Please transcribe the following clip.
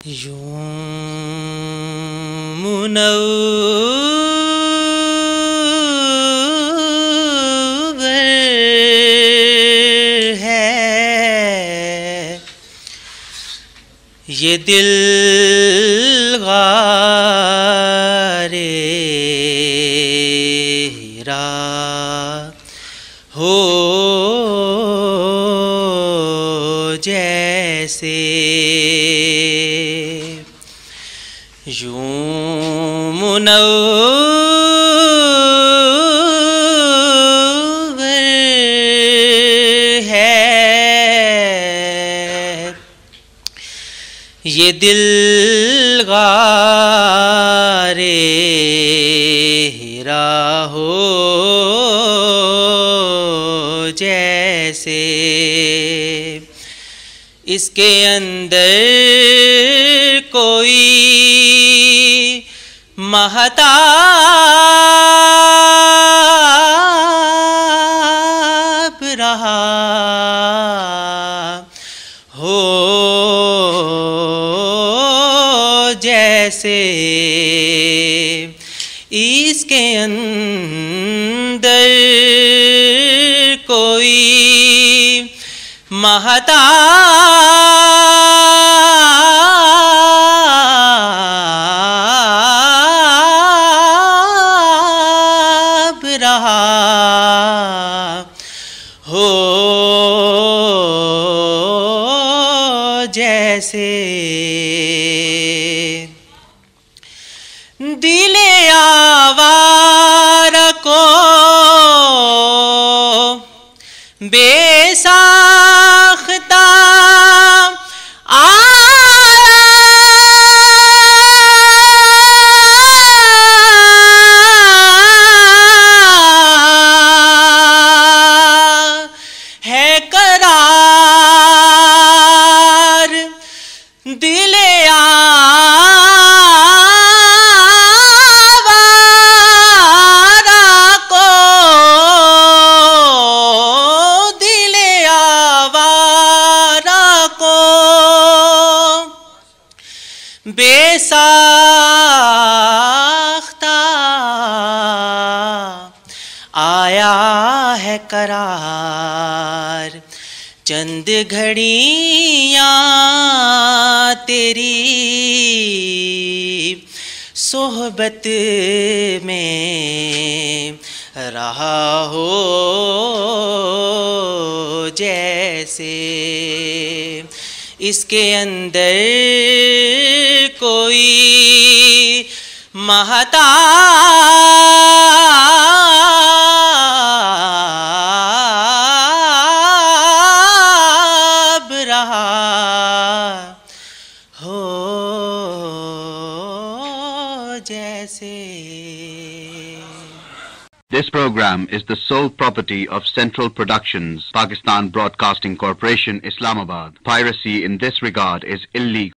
यूं मुनव्वर है ये दिल गारे हीरा हो जैसे यूं मुनव्वर है ये दिल गारे हीरा हो जैसे इसके अंदर कोई महताब रहा हो जैसे इसके अंदर कोई महताब रहा हो जैसे दिले आवारा को बेसाख्ता आया है करार दिले बेसाख्ता आया है करार चंद घड़ियां तेरी सोहबत में रहा हो जैसे इसके अंदर कोई महताब रहा हो जैसे। This program is the sole property of Central Productions, Pakistan Broadcasting Corporation, Islamabad. Piracy in this regard is illegal.